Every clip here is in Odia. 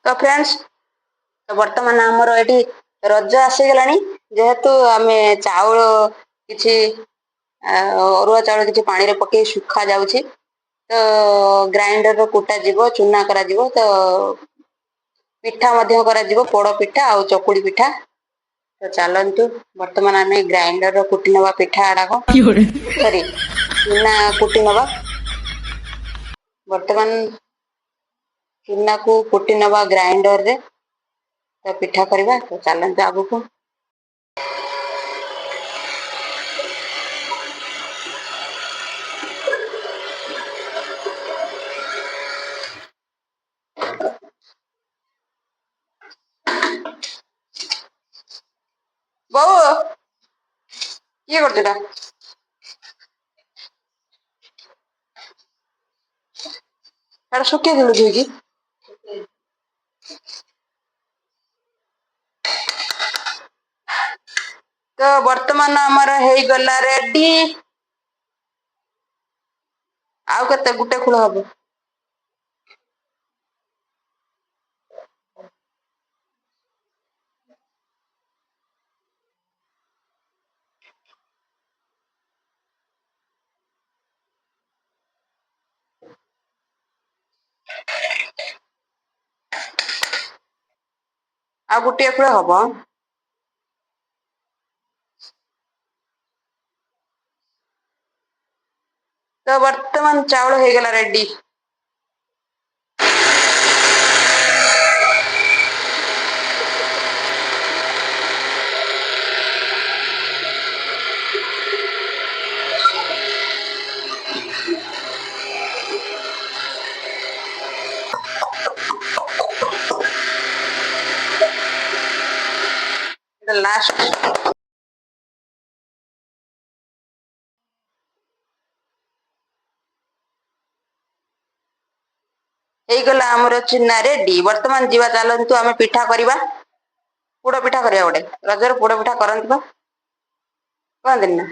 तो फ्रेंड्स तो वर्तमान आमर ये रज आसीगलानी जेहेतु आम चाउल किसी अरुआ चाउल किसी पानी रे पके सुखा जाउछि तो ग्राइंडर रो कुटा जीवो चूना करा जीवो तो पिठा मध्य करा जीवो पोड़ पिठा आ चकुड़ी पिठा। तो चलतु वर्तमान आम ग्राइंडर रो कुटी नवा पिठा आड़ाक सॉरी चूना कुटी नवा वर्तमान चूना को कुटी नवा ग्राइंडर रे तो पिठा करवा। तो चलते आगु को बहु ये करते शुक्के दिलु धुई तो वर्तमान आमर हो गला रेडी आउ केते गुटे खुल हम आ गुटे खुल हम। तो वर्तमान चाउल हो गला रेडी लास्ट गला आमर चूना रेडी। वर्तमान जीवा चलतु आम पिठा करवा पोड़ पिठा करवा गोटे रजर पोड़ पिठा करते कहते ना।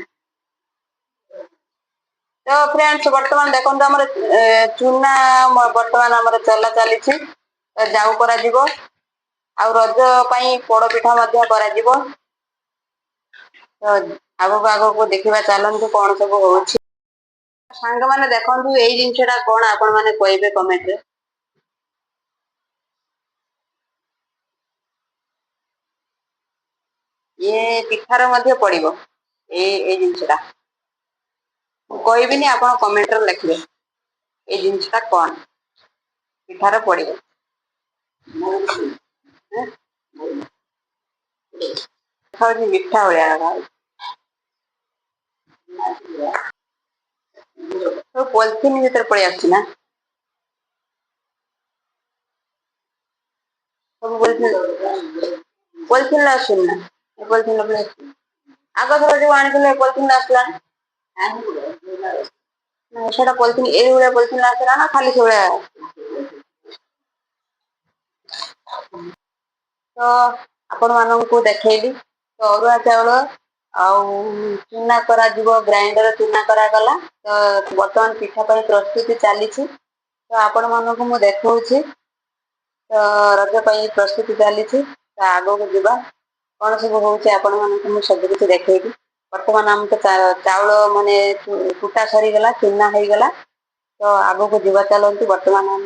तो फ्रेंड्स वर्तमान देखो आम चूना वर्तमान आम चला चली जाऊ कर रज पोड़ पिठा कर आग को देखा चलतु कौन सब हो सांग मैंने देखु यही जिनसा कौन आपण मैंने कहे कमेंट रे ये पिठार मध्य पड़ो ये जिनसा कहबी आप कमेंट लिखे ये जिनसा कौन पिठार पड़ो मिठा भाया तो पॉलिथिन भीतर पड़े आसना सब पॉलिथिन आसना पॉलिथिन आग थर जो आनी पॉलिथिन आसला सेटा पॉलिथिन ए भाया पॉलिथिन आसला ना खाली से तो आपण मानू देखली तो अरुआ चाउल चूना करा ग्राइंडर चूना करागला। तो बर्तमान पिठा प्रस्तुति चली तो आपण मानक मु देखा तो रज प्रस्तुति चली तो आग को जीवा कौन सब हो सब किसी देखी। बर्तमान आम तो चाउल माने कुटा सरीगला चूना हो गला तो आग को जीवा चलतु वर्तमान आम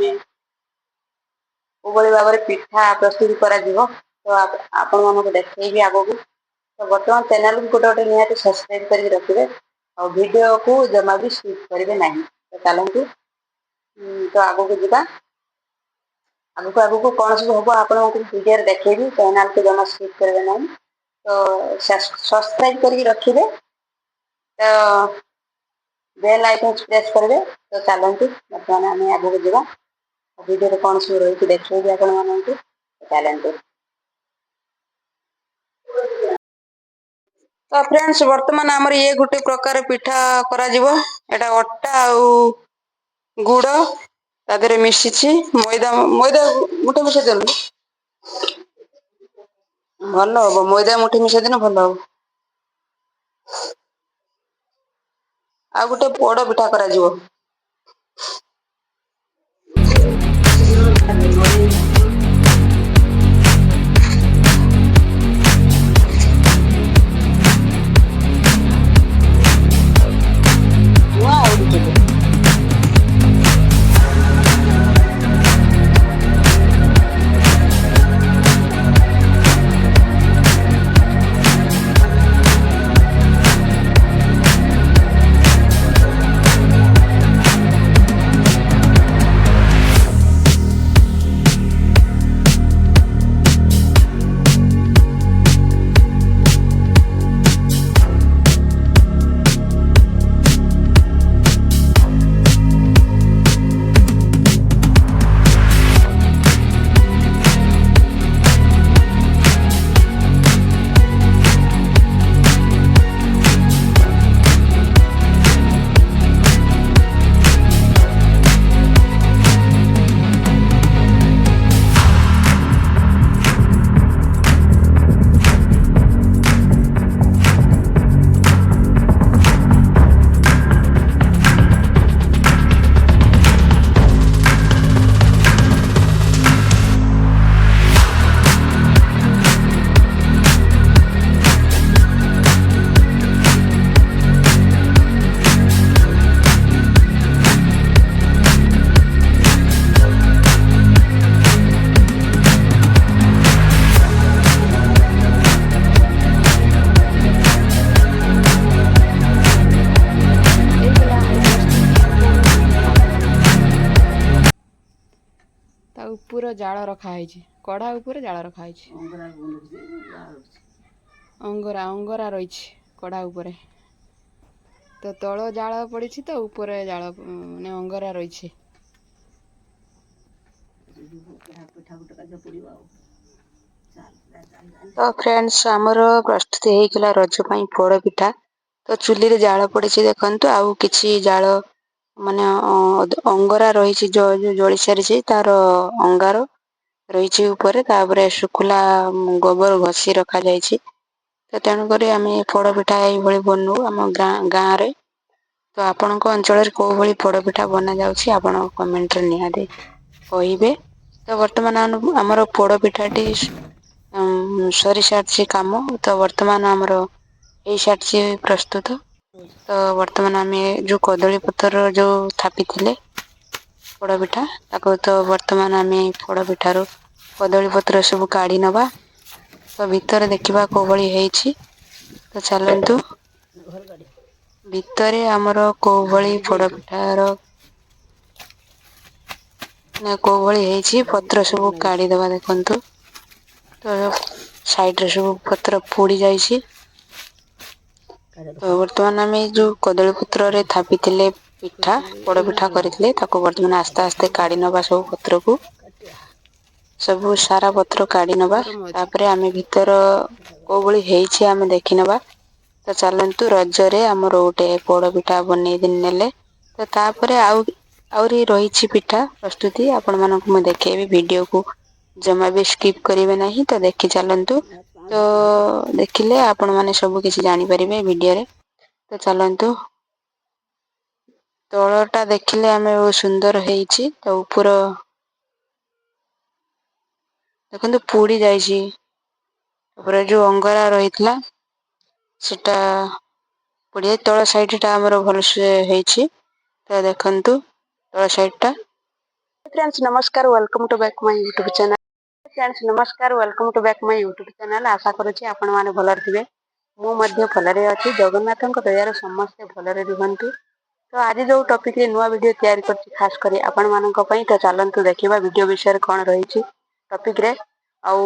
भाव में पिठा प्रस्तुति करा तो आपण मानक देखी आग को। तो बर्तमान चैनल को गोटे गोटे निहाती सब्सक्राइब करके रखिए और वीडियो को जमा भी स्किप करेंगे ना। तो चलतु तो आग को जीवा आग को कौन सब हम आप वीडियो देखी चैनल को जमा स्किप करेंगे ना। तो सब्सक्राइब करके रखिए तो बेल आइकन प्रेस करेंगे। तो चलतु बर्तमान आम आग को जीवा वीडियो कौन सब रही देखिए आपण मानक चलतु। तो फ्रेंड्स वर्तमान आमर ये गोटे प्रकार पिठा करा एटा अटा गुड़ तादरे मिसी मैदा मैदा मुठे मिसे देनु भल हम मैदा मुठे मिसे देनु भल हम आ गोटे पोड़ पिठा करा ଜାଳ ରଖାହେଇଛି, କଢ଼ା ଉପରେ ଜାଳ ରଖାହେଇଛି। ଅଙ୍ଗରା ରହିଛି କଢ଼ା ଉପରେ। ତ ତଳ ଜାଳ ପଡ଼ିଛି, ତ ଉପରେ ଜାଳ ମାନେ ଅଙ୍ଗରା ରହିଛି। ତ ଫ୍ରେଣ୍ଡସ୍, ଆମର ପ୍ରସ୍ତୁତି ହେଇଗଲା ରଜ ପାଇଁ ପୋଡ଼ ପିଠା। ତ ଚୁଲିରେ ଜାଳ ପଡ଼ିଛି ଦେଖନ୍ତୁ, ଆଉ କିଛି ଜାଳ ମାନେ ଅଙ୍ଗରା ରହିଛି, ଜଳି ସାରିଛି, ତାର ଅଙ୍ଗାର ରହିଛି ଉପରେ। ତାପରେ ଶୁଖିଲା ଗୋବର ଘଷି ରଖାଯାଇଛି। ତ ତେଣୁକରି ଆମେ ପୋଡ଼ ପିଠା ଏଇଭଳି ବନଉ ଆମ ଗାଁରେ। ତ ଆପଣଙ୍କ ଅଞ୍ଚଳରେ କୋଉ ଭଳି ପୋଡ଼ପିଠା ବନାଯାଉଛି ଆପଣ କମେଣ୍ଟରେ ନିହାତି କହିବେ। ତ ବର୍ତ୍ତମାନ ଆମର ପୋଡ଼ପିଠାଟି ସରିସାରିଛି କାମ। ତ ବର୍ତ୍ତମାନ ଆମର ହେଇସାରିଛି ପ୍ରସ୍ତୁତ। ତ ବର୍ତ୍ତମାନ ଆମେ ଯୋଉ କଦଳୀ ପତ୍ରର ଯୋଉ ଥାପିଥିଲେ ପୋଡ଼ପିଠା, ତାକୁ ତ ବର୍ତ୍ତମାନ ଆମେ ପୋଡ଼ପିଠାରୁ କଦଳୀ ପତ୍ର ସବୁ କାଢ଼ି ନବା। ତ ଭିତରେ ଦେଖିବା କୋଉ ଭଳି ହେଇଛି। ତ ଚାଲନ୍ତୁ ଭିତରେ ଆମର କୋଉ ଭଳି ପୋଡ଼ପିଠାର ନା କୋଉ ଭଳି ହେଇଛି ପତ୍ର ସବୁ କାଢ଼ିଦବା ଦେଖନ୍ତୁ। ତ ସାଇଡରେ ସବୁ ପତ୍ର ପୋଡ଼ି ଯାଇଛି। ତ ବର୍ତ୍ତମାନ ଆମେ ଏଇ ଯୋଉ କଦଳୀ ପତ୍ରରେ ଥାପିଥିଲେ ପିଠା, ପୋଡ଼ ପିଠା କରିଥିଲେ, ତାକୁ ବର୍ତ୍ତମାନ ଆସ୍ତେ ଆସ୍ତେ କାଢ଼ି ନବା ସବୁ ପତ୍ରକୁ। ସବୁ ସାରା ପତ୍ର କାଢ଼ି ନବା। ତାପରେ ଆମେ ଭିତର କୋଉ ଭଳି ହେଇଛି ଆମେ ଦେଖି ନବା। ତ ଚାଲନ୍ତୁ ରଜରେ ଆମର ଗୋଟେ ପୋଡ଼ ପିଠା ବନେଇ ନେଲେ। ତ ତାପରେ ଆହୁରି ରହିଛି ପିଠା ପ୍ରସ୍ତୁତି, ଆପଣ ମାନଙ୍କୁ ମୁଁ ଦେଖେଇବି। ଭିଡିଓକୁ ଜମା ବି ସ୍କିପ୍ କରିବେ ନାହିଁ, ତ ଦେଖି ଚାଲନ୍ତୁ। ତ ଦେଖିଲେ ଆପଣ ମାନେ ସବୁ କିଛି ଜାଣିପାରିବେ ଭିଡିଓରେ। ତ ଚାଲନ୍ତୁ। ତଳଟା ଦେଖିଲେ ଆମେ ବହୁତ ସୁନ୍ଦର ହେଇଛି, ତ ଉପର ଦେଖନ୍ତୁ ପୋଡ଼ି ଯାଇଛି। ତାପରେ ଯୋଉ ଅଙ୍ଗରା ରହିଥିଲା ସେଟା ପୋଡ଼ି, ତଳ ସାଇଡଟା ଆମର ଭଲସେ ହେଇଛି। ତ ଦେଖନ୍ତୁ ତଳ ସାଇଡଟା। ଫ୍ରେଣ୍ଡସ୍ ନମସ୍କାର, welcome to back my YouTube channel. Friends ନମସ୍କାର, welcome to back my YouTube channel. ଆଶା କରୁଛି ଆପଣ ମାନେ ଭଲରେ ଥିବେ। ମୁଁ ମଧ୍ୟ ଭଲରେ ଅଛି। ଜଗନ୍ନାଥଙ୍କ ଦୟାରୁ ସମସ୍ତେ ଭଲରେ ରୁହନ୍ତୁ। ତ ଆଜି ଯୋଉ ଟପିକରେ ନୂଆ ଭିଡିଓ ତିଆରି କରିଛି ଖାସ୍ କରି ଆପଣ ମାନଙ୍କ ପାଇଁ, ତ ଚାଲନ୍ତୁ ଦେଖିବା ଭିଡିଓ ବିଷୟରେ କଣ ରହିଛି ଟପିକରେ। ଆଉ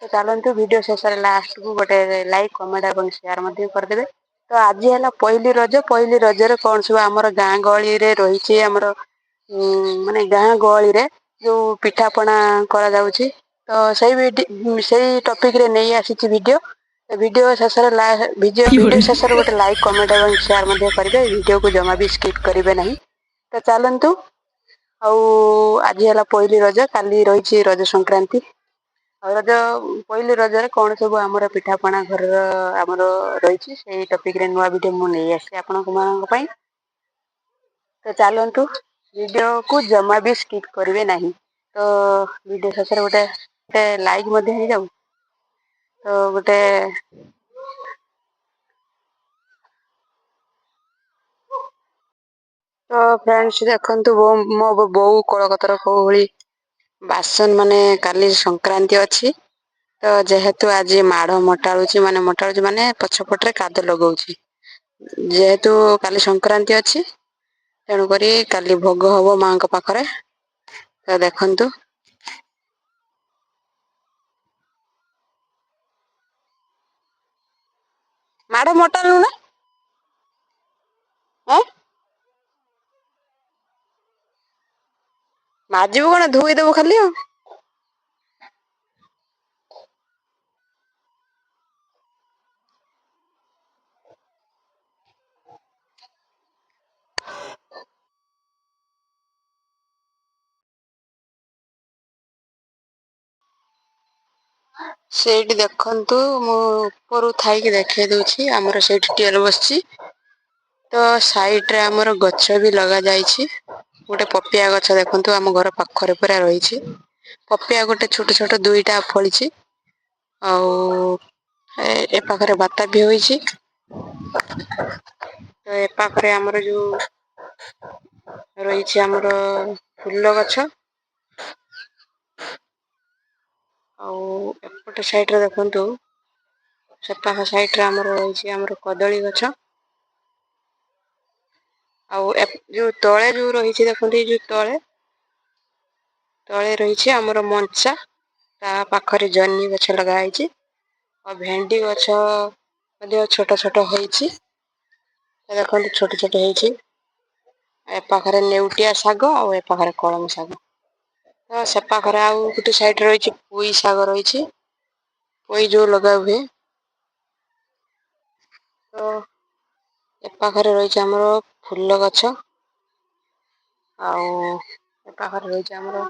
ତ ଚାଲନ୍ତୁ ଭିଡିଓ ଶେଷରେ ଲାଷ୍ଟକୁ ଗୋଟେ ଲାଇକ୍, କମେଣ୍ଟ ଏବଂ ସେୟାର ମଧ୍ୟ କରିଦେବେ। ତ ଆଜି ହେଲା ପହିଲି ରଜ। ପହିଲି ରଜରେ କଣ ସବୁ ଆମର ଗାଁ ଗହଳିରେ ରହିଛି, ଆମର ମାନେ ଗାଁ ଗହଳିରେ ଯୋଉ ପିଠା ପଣା କରାଯାଉଛି। ତ ସେଇ ଟପିକରେ ନେଇ ଆସିଛି ଭିଡିଓ। ଭିଡିଓ ଶେଷରେ ଭିଡିଓ ଶେଷରେ ଗୋଟେ ଲାଇକ୍, କମେଣ୍ଟ ଏବଂ ସେୟାର ମଧ୍ୟ କରିବେ। ଭିଡିଓକୁ ଜମା ବି ସ୍କିପ୍ କରିବେ ନାହିଁ। ତ ଚାଲନ୍ତୁ। ଆଉ ଆଜି ହେଲା ପହିଲି ରଜ, କାଲି ରହିଛି ରଜ ସଂକ୍ରାନ୍ତି। ଆଉ ପହିଲି ରଜରେ କଣ ସବୁ ଆମର ପିଠାପଣା ଘରର ଆମର ରହିଛି, ସେଇ ଟପିକରେ ନୂଆ ଭିଡିଓ ମୁଁ ନେଇ ଆସିଛି ଆପଣଙ୍କ ମାନଙ୍କ ପାଇଁ। ତ ଚାଲନ୍ତୁ ଭିଡିଓକୁ ଜମା ବି ସ୍କିପ୍ କରିବେ ନାହିଁ। ତ ଭିଡିଓ ଶେଷରେ ଗୋଟେ ଲାଇକ୍ ମଧ୍ୟ ହେଇଯାଉ। ତ ଗୋଟେ ତ ଫ୍ରେଣ୍ଡସ୍ ଦେଖନ୍ତୁ, ମୋ ବୋଉ କଳକତର କୋଉ ଭଳି ବାସନ, ମାନେ କାଲି ସଂକ୍ରାନ୍ତି ଅଛି। ତ ଯେହେତୁ ଆଜି ମାଡ଼ ମଟାଳୁଛି, ମାନେ ପଛପଟରେ କାଦୁ ଲଗଉଛି। ଯେହେତୁ କାଲି ସଂକ୍ରାନ୍ତି ଅଛି, ତେଣୁକରି କାଲି ଭୋଗ ହବ ମାଙ୍କ ପାଖରେ। ତ ଦେଖନ୍ତୁ ମାଡ଼ ମୋଟାଳୁ ନା ମାଜିବୁ କଣ, ଧୋଇଦବୁ ଖାଲି ଆଉ। ସେଇଠି ଦେଖନ୍ତୁ, ମୁଁ ଉପରୁ ଥାଇକି ଦେଖେଇ ଦଉଛି। ଆମର ସେଇଠି ଟିଅଲ ବସିଛି। ତ ସାଇଡରେ ଆମର ଗଛ ବି ଲଗା ଯାଇଛି। ଗୋଟେ ପପିଆ ଗଛ ଦେଖନ୍ତୁ, ଆମ ଘର ପାଖରେ ପୁରା ରହିଛି। ପପିଆ ଗୋଟେ ଛୋଟ ଛୋଟ ଦୁଇଟା ଫଳିଛି। ଆଉ ଏ ପାଖରେ ବାତାବି ହୋଇଛି। ତ ଏ ପାଖରେ ଆମର ଯୋଉ ରହିଛି ଆମର ଫୁଲ ଗଛ। ଆଉ ଏପଟ ସାଇଡରେ ଦେଖନ୍ତୁ, ସେପାଖ ସାଇଡରେ ଆମର ରହିଛି ଆମର କଦଳୀ ଗଛ। ଆଉ ଯୋଉ ତଳେ ଯୋଉ ରହିଛି ଦେଖନ୍ତୁ, ଏଇ ଯୋଉ ତଳେ ତଳେ ରହିଛି ଆମର ମଞ୍ଛା, ତା ପାଖରେ ଜହ୍ନି ଗଛ ଲଗା ହେଇଛି ଆଉ ଭେଣ୍ଡି ଗଛ ମଧ୍ୟ ଛୋଟ ଛୋଟ ହେଇଛି। ଦେଖନ୍ତୁ ଛୋଟ ଛୋଟ ହେଇଛି। ଏ ପାଖରେ ନେଉଟିଆ ଶାଗ ଆଉ ଏ ପାଖରେ କଳମ ଶାଗ। ତ ସେ ପାଖରେ ଆଉ ଗୋଟେ ସାଇଡ୍ ରହିଛି ପୋଇ ଶାଗ ରହିଛି, ପୋଇ ଯୋଉ ଲଗା ହୁଏ। ତ ଏ ପାଖରେ ରହିଛି ଆମର ଫୁଲ ଗଛ, ଆଉ ଏ ପାଖରେ ରହିଛି ଆମର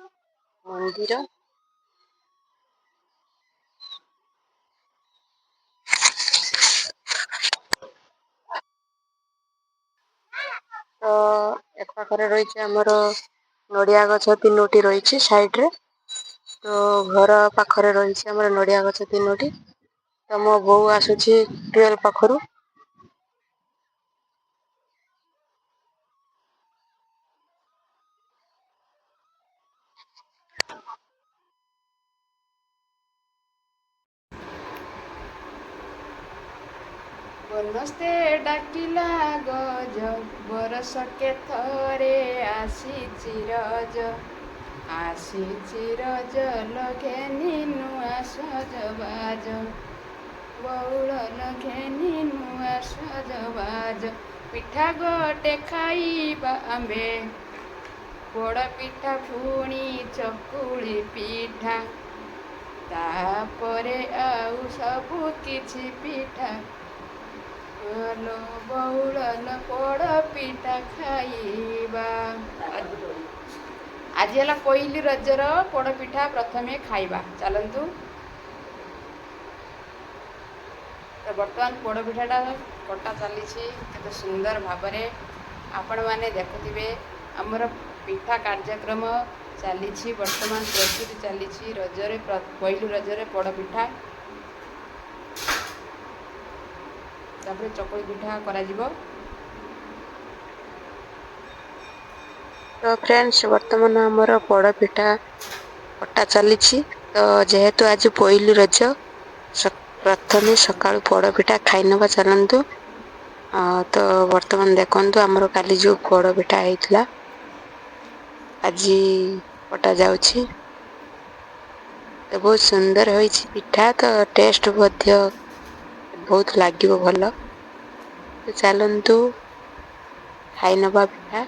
ମନ୍ଦିର। ତ ଏ ପାଖରେ ରହିଛି ଆମର ନଡ଼ିଆ ଗଛ 3ଟି ରହିଛି ସାଇଡରେ। ତ ଘର ପାଖରେ ରହିଛି ଆମର ନଡ଼ିଆ ଗଛ 3ଟି। ତ ମୋ ବୋଉ ଆସୁଛି ଟ୍ୟୁବଲ୍ ପାଖରୁ। ବନସ୍ତେ ଡାକିଲା ଗଜ, ବରଷକେ ଥରେ ଆସିଛି ରଜ। ଆସିଛି ରଜ ଲଘେନି ନୂଆ ସଜବାଜ, ବଉଳ ଲଘେନି ନୂଆ ସଜବାଜ। ପିଠା ଗୋଟେ ଖାଇବା ଆମ୍ଭେ, ପୋଡ଼ ପିଠା ପୁଣି ଚକୁଳି ପିଠା, ତାପରେ ଆଉ ସବୁ କିଛି ପିଠା। ଲୋ ବଉଳ ଲୋ ପୋଡ଼ ପିଠା ଖାଇବା। ଆଜି ହେଲା ପହିଲି ରଜର ପୋଡ଼ପିଠା ପ୍ରଥମେ ଖାଇବା। ଚାଲନ୍ତୁ। ତ ବର୍ତ୍ତମାନ ପୋଡ଼ପିଠାଟା କଟା ଚାଲିଛି କେତେ ସୁନ୍ଦର ଭାବରେ। ଆପଣମାନେ ଦେଖୁଥିବେ ଆମର ପିଠା କାର୍ଯ୍ୟକ୍ରମ ଚାଲିଛି, ବର୍ତ୍ତମାନ ପ୍ରସ୍ତୁତି ଚାଲିଛି ରଜରେ, ପହିଲି ରଜରେ ପୋଡ଼ପିଠା। ତାପରେ ଚକୁଳି ପିଠା କରାଯିବ। ତ ଫ୍ରେଣ୍ଡସ୍, ବର୍ତ୍ତମାନ ଆମର ପୋଡ଼ପିଠା କଟା ଚାଲିଛି। ତ ଯେହେତୁ ଆଜି ପହିଲି ରଜ, ପ୍ରଥମେ ସକାଳୁ ପୋଡ଼ପିଠା ଖାଇନେବା ଚାଲନ୍ତୁ। ତ ବର୍ତ୍ତମାନ ଦେଖନ୍ତୁ ଆମର କାଲି ଯୋଉ ପୋଡ଼ପିଠା ହେଇଥିଲା ଆଜି କଟା ଯାଉଛି। ତ ବହୁତ ସୁନ୍ଦର ହୋଇଛି ପିଠା, ତ ଟେଷ୍ଟ ମଧ୍ୟ ବହୁତ ଲାଗିବ ଭଲ। ତ ଚାଲନ୍ତୁ ଖାଇନେବା ପିଠା।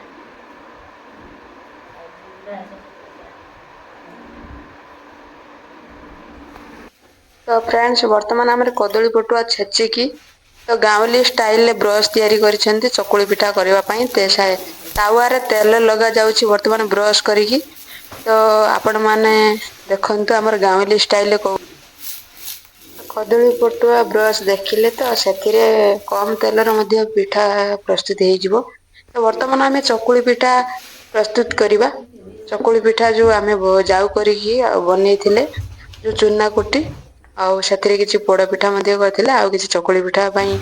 ତ ଫ୍ରେଣ୍ଡସ୍, ବର୍ତ୍ତମାନ ଆମର କଦଳୀ ପଟୁଆ ଛେଚିକି ତ ଗାଉଁଲି ଷ୍ଟାଇଲରେ ବ୍ରଶ ତିଆରି କରିଛନ୍ତି ଚକୁଳି ପିଠା କରିବା ପାଇଁ। ତାୱାରେ ତେଲ ଲଗା ଯାଉଛି ବର୍ତ୍ତମାନ ବ୍ରଶ କରିକି। ତ ଆପଣମାନେ ଦେଖନ୍ତୁ ଆମର ଗାଉଁଲି ଷ୍ଟାଇଲରେ କଦଳୀ ପଟୁଆ ବ୍ରଶ ଦେଖିଲେ ତ ସେଥିରେ କମ ତେଲରେ ମଧ୍ୟ ପିଠା ପ୍ରସ୍ତୁତ ହେଇଯିବ। ତ ବର୍ତ୍ତମାନ ଆମେ ଚକୁଳି ପିଠା ପ୍ରସ୍ତୁତ କରିବା। ଚକୁଳି ପିଠା ଯୋଉ ଆମେ ଯାଉ କରିକି ଆଉ ବନେଇଥିଲେ ଯୋଉ ଚୁନା କୁଟି, ଆଉ ସେଥିରେ କିଛି ପୋଡ଼ ପିଠା ମଧ୍ୟ କରିଥିଲେ, ଆଉ କିଛି ଚକୁଳି ପିଠା ପାଇଁ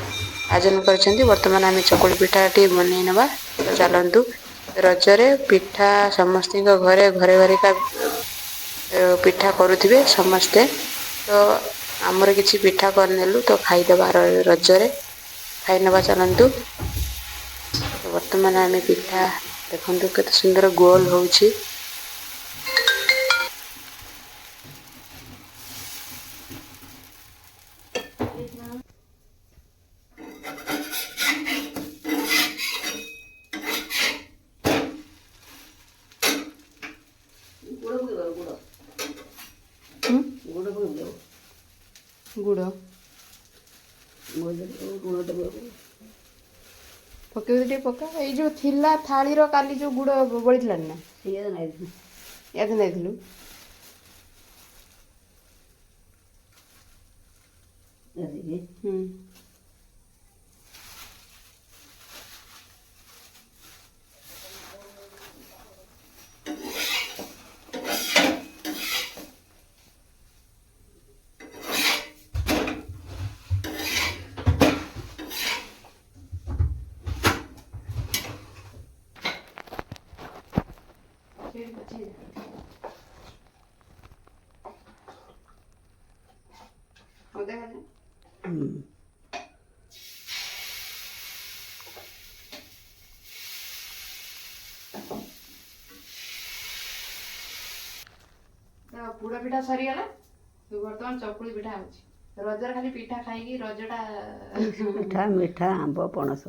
ଆୟୋଜନ କରିଛନ୍ତି। ବର୍ତ୍ତମାନ ଆମେ ଚକୁଳି ପିଠାଟି ବନେଇ ନେବା। ତ ଚାଲନ୍ତୁ। ରଜରେ ପିଠା ସମସ୍ତଙ୍କ ଘରେ ଘରେ ଘରିକା ପିଠା କରୁଥିବେ ସମସ୍ତେ। ତ ଆମର କିଛି ପିଠା କରିନେଲୁ ତ ଖାଇଦେବା ରଜରେ, ଖାଇନେବା ଚାଲନ୍ତୁ। ତ ବର୍ତ୍ତମାନ ଆମେ ପିଠା ଦେଖନ୍ତୁ କେତେ ସୁନ୍ଦର ଗୋଲ ହଉଛି। ଗୁଡ଼ ପକେଇବି ଟିକେ ପକା। ଏଇ ଯୋଉ ଥିଲା ଥାଳିର କାଲି ଯୋଉ ଗୁଡ଼ ବଳିଥିଲାଣି ନା, ଏହାକୁ ନେଇଥିଲୁ। ହୁଁ। ପୋଡ଼ ପିଠା ସରିଗଲା, ବର୍ତ୍ତମାନ ଚକୁଳି ପିଠା ହେଉଛି। ରଜରେ ଖାଲି ପିଠା ଖାଇକି ରଜଟା ପିଠା ମିଠା ଆମ୍ବ ପଣସ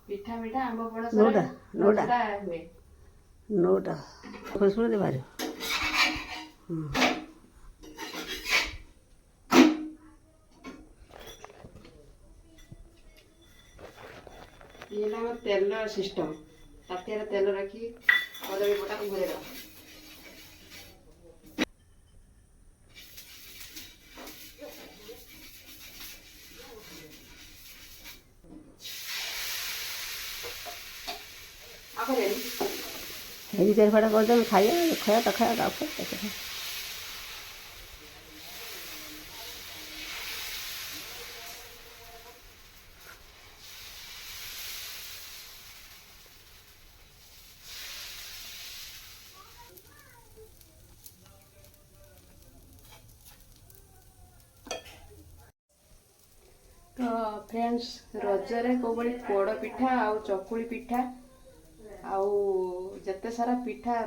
ପିଠା ମିଠା ଆମ୍ବ ପଣସରେ ନୋଟା ନୋଟା ରଜଟା ହୁଏ। ନୋଟା ଖୁଶବୁଦ୍ଧି ବାହାରିବ। ଇଏ ହେଲା ଆମର ତେଲ ସିଷ୍ଟମ। ତାଟିଆରେ ତେଲ ରଖି କଦଳୀ ପଟାକୁ ଘୁରେଇଦେବା। ହେରି ଚାରି ଫାଟା କରିଦେବେ ଖାଇବା ଖାଇବା ତ ଖାଇବା ତ ତ ଫ୍ରେଣ୍ଡସ୍, ରଜରେ କୋଉଭଳି ପୋଡ଼ ପିଠା ଆଉ ଚକୁଳି ପିଠା ଆଉ ଯେତେ ସାରା ପିଠା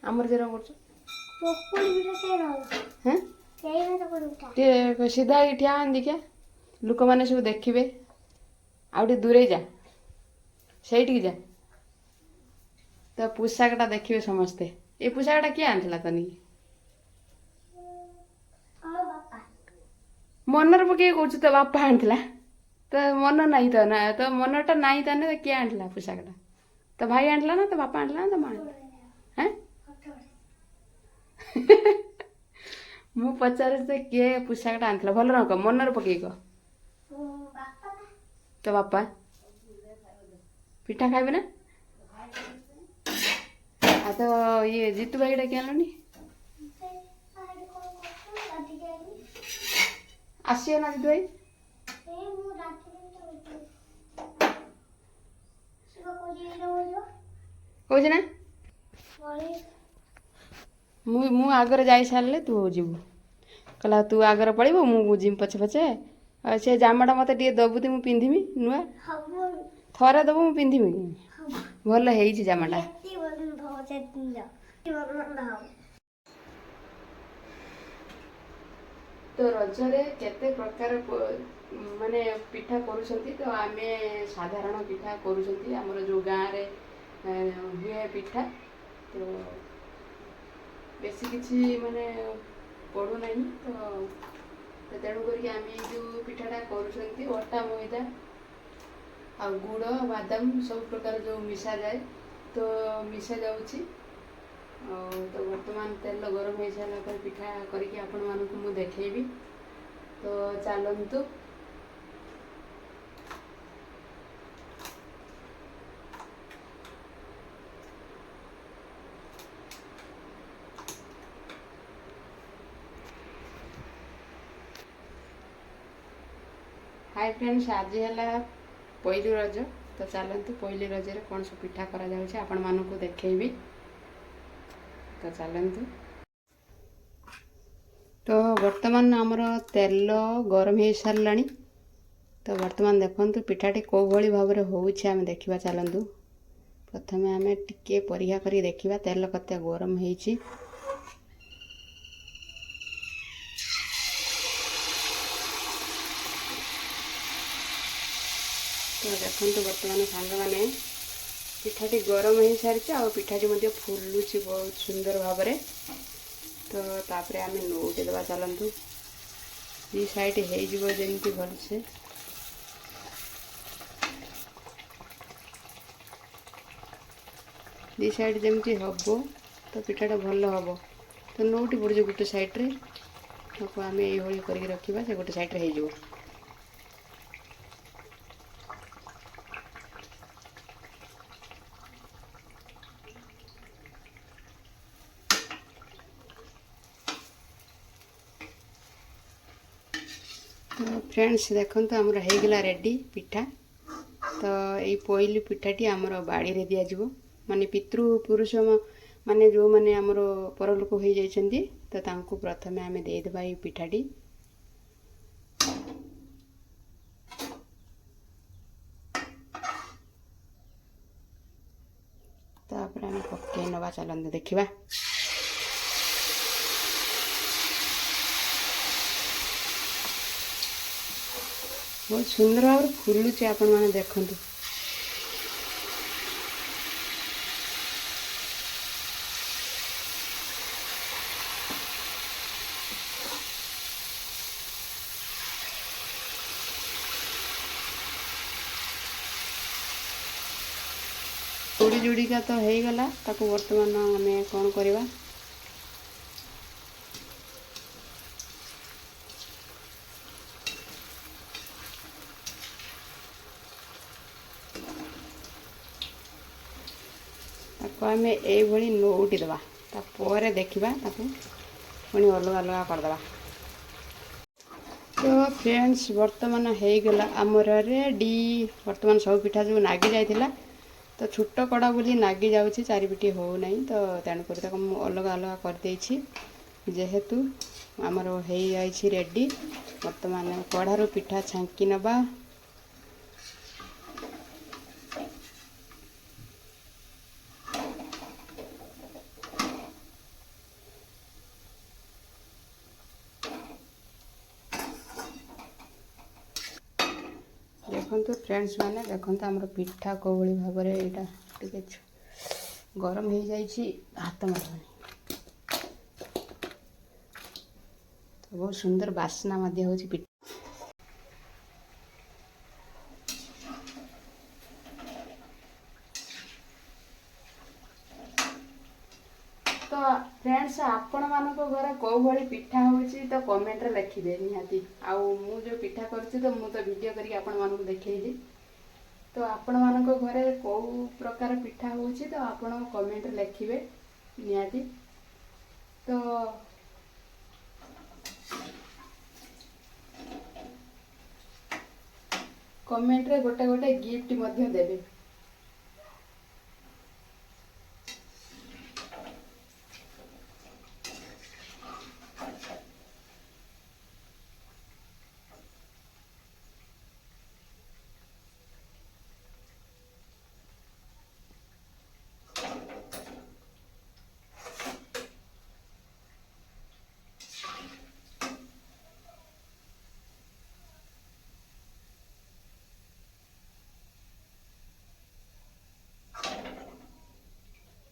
ଆମର ଯେରା କରୁଛୁ ଟିକେ ସିଧା ହେଇକି ଠିଆ ହଅନି ଦେଖିଆ, ଲୋକମାନେ ସବୁ ଦେଖିବେ। ଆଉ ଟିକେ ଦୂରେଇ ଯା, ସେଇଠିକି ଯା, ତ ପୋଷାକଟା ଦେଖିବେ ସମସ୍ତେ। ଏ ପୋଷାକଟା କିଏ ଆଣିଥିଲା ତନିକି? ମନରେ ପକେଇକି କହୁଛୁ ତୋ ବାପା ଆଣିଥିଲା? ତ ମନ ନାହିଁ ତ ନା, ତ ମନଟା ନାହିଁ ତାନେ କିଏ ଆଣିଥିଲା ପୋଷାକଟା? ତୋ ଭାଇ ଆଣିଥିଲା ନା ତୋ ବାପା ଆଣିଥିଲା ନା ତୋ ମା ଆଣିଥିଲା? ମୁଁ ପଚାରୁଛି ତ କିଏ ପୋଷାକଟା ଆଣିଥିଲା? ଭଲ ରଙ୍ଗ ମନରେ ପକେଇକ। ତୋ ବାପା ପିଠା ଖାଇବେ ନା? ଆଉ ତ ଇଏ ଜିତୁ ଭାଇ ଡାକି ଆଣିଲନି? ଆସିବ ନା ଜିତୁ ଭାଇ? କହୁଛି ନା ମୁଁ ଆଗରେ ଯାଇ ସାରିଲେ ତୁ ଯିବୁ। କହିଲା ତୁ ଆଗରେ ପଳେଇବୁ, ମୁଁ ଯିମି ପଛେ ପଛେ। ଆଉ ସେ ଜାମାଟା ମୋତେ ଟିକେ ଦେବୁ ତି ମୁଁ ପିନ୍ଧିବି ନୂଆ। ଥରେ ଦେବୁ ମୁଁ ପିନ୍ଧିବି। ଭଲ ହେଇଛି ଜାମାଟା। ତ ରଜରେ କେତେ ପ୍ରକାର ମାନେ ପିଠା କରୁଛନ୍ତି। ତ ଆମେ ସାଧାରଣ ପିଠା କରୁଛନ୍ତି ଆମର ଯେଉଁ ଗାଁରେ ହୁଏ ପିଠା। ତ ବେଶୀ କିଛି ମାନେ ପଡ଼ୁନାହିଁ। ତ ତେଣୁ କରିକି ଆମେ ଏଇ ଯେଉଁ ପିଠାଟା କରୁଛନ୍ତି ଅଟା ମଇଦା ଆଉ ଗୁଡ଼ ବାଦାମ ସବୁ ପ୍ରକାର ଯେଉଁ ମିଶାଯାଏ, ତ ମିଶାଯାଉଛି। ଆଉ ତ ବର୍ତ୍ତମାନ ତେଲ ଗରମ ହେଇସାରିଲା ପରେ ପିଠା କରିକି ଆପଣମାନଙ୍କୁ ମୁଁ ଦେଖେଇବି। ତ ଚାଲନ୍ତୁ। ହାଇ ଫ୍ରେଣ୍ଡସ୍, ଆଜି ହେଲା ପହିଲି ରଜ। ତ ଚାଲନ୍ତୁ ପହିଲି ରଜରେ କ'ଣ ସବୁ ପିଠା କରାଯାଉଛି ଆପଣମାନଙ୍କୁ ଦେଖେଇବି। ତ ଚାଲନ୍ତୁ। ତ ବର୍ତ୍ତମାନ ଆମର ତେଲ ଗରମ ହେଇସାରିଲାଣି। ତ ବର୍ତ୍ତମାନ ଦେଖନ୍ତୁ ପିଠାଟି କେଉଁଭଳି ଭାବରେ ହେଉଛି ଆମେ ଦେଖିବା। ଚାଲନ୍ତୁ ପ୍ରଥମେ ଆମେ ଟିକେ ପରୀକ୍ଷା କରି ଦେଖିବା ତେଲ କେତେ ଗରମ ହେଇଛି। ତ ଦେଖନ୍ତୁ ବର୍ତ୍ତମାନ ସାଙ୍ଗମାନେ ପିଠାଟି ଗରମ ହେଇସାରିଛି ଆଉ ପିଠାଟି ମଧ୍ୟ ଫୁଲୁଛି ବହୁତ ସୁନ୍ଦର ଭାବରେ। ତ ତାପରେ ଆମେ ନଉଟି ଦେବା। ଚାଲନ୍ତୁ ଦୁଇ ସାଇଡ଼ ହେଇଯିବ ଯେମିତି ଭଲସେ। ଦୁଇ ସାଇଡ଼ ଯେମିତି ହେବ ତ ପିଠାଟା ଭଲ ହେବ। ତ ନଉଟି ପଡ଼ିଯିବ ଗୋଟେ ସାଇଡ଼ରେ, ତାକୁ ଆମେ ଏଇଭଳି କରିକି ରଖିବା, ସେ ଗୋଟେ ସାଇଡ଼ରେ ହେଇଯିବ। ତ ଫ୍ରେଣ୍ଡସ୍ ଦେଖନ୍ତୁ ଆମର ହେଇଗଲା ରେଡ଼ି ପିଠା। ତ ଏଇ ପହିଲି ପିଠାଟି ଆମର ବାଡ଼ିରେ ଦିଆଯିବ, ମାନେ ପିତୃପୁରୁଷ ମାନେ ଯେଉଁମାନେ ଆମର ପରଲୋକ ହୋଇଯାଇଛନ୍ତି ତ ତାଙ୍କୁ ପ୍ରଥମେ ଆମେ ଦେଇଦେବା ଏଇ ପିଠାଟି। ତାପରେ ଆମେ ପକେଇ ନେବା, ଚାଲନ୍ତୁ ଦେଖିବା। ବହୁତ ସୁନ୍ଦର ଭାବରେ ଫୁଲୁଛି, ଆପଣମାନେ ଦେଖନ୍ତୁ। ଯୋଡ଼ି ଯୋଡ଼ିକା ତ ହେଇଗଲା, ତାକୁ ବର୍ତ୍ତମାନ ଆମେ କ'ଣ କରିବା, ତାକୁ ଆମେ ଏଇଭଳି ନଉଟି ଦେବା। ତାପରେ ଦେଖିବା ତାକୁ ପୁଣି ଅଲଗା ଅଲଗା କରିଦେବା। ତ ଫ୍ରେଣ୍ଡସ୍, ବର୍ତ୍ତମାନ ହେଇଗଲା ଆମର ରେଡ଼ି। ବର୍ତ୍ତମାନ ସବୁ ପିଠା ଯେଉଁ ନାଗି ଯାଇଥିଲା, ତ ଛୋଟ କଡ଼ା ବୋଲି ନାଗି ଯାଉଛି, ଚାରିପିଠି ହେଉନାହିଁ। ତ ତେଣୁକରି ତାକୁ ମୁଁ ଅଲଗା ଅଲଗା କରିଦେଇଛି। ଯେହେତୁ ଆମର ହେଇଯାଇଛି ରେଡ଼ି, ବର୍ତ୍ତମାନ କଢ଼ାରୁ ପିଠା ଛାଙ୍କି ନେବା। ଦେଖନ୍ତୁ ଫ୍ରେଣ୍ଡସ୍ ମାନେ, ଦେଖନ୍ତୁ ଆମର ପିଠା କେଉଁଭଳି ଭାବରେ ଏଇଟା ଟିକେ ଗରମ ହେଇଯାଇଛି, ହାତ ମାରିବନି। ତ ବହୁତ ସୁନ୍ଦର ବାସ୍ନା ମଧ୍ୟ ହେଉଛି ପିଠା। ତ ଫ୍ରେଣ୍ଡସ୍, ଆପଣମାନଙ୍କ ଘରେ କେଉଁଭଳି ପିଠା ହେଉଛି ତ କମେଣ୍ଟରେ ଲେଖିବେ ନିହାତି। ଆଉ ମୁଁ ଯେଉଁ ପିଠା କରୁଛି ତ ମୁଁ ତ ଭିଡ଼ିଓ କରିକି ଆପଣମାନଙ୍କୁ ଦେଖେଇଲି। ତ ଆପଣମାନଙ୍କ ଘରେ କେଉଁ ପ୍ରକାର ପିଠା ହେଉଛି ତ ଆପଣ କମେଣ୍ଟରେ ଲେଖିବେ ନିହାତି। ତ କମେଣ୍ଟରେ ଗୋଟେ ଗୋଟେ ଗିଫ୍ଟ ମଧ୍ୟ ଦେବେ।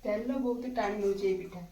ତେଲ ବହୁତ ଟାଣି ନେଉଛି ଏଇ ପିଠା।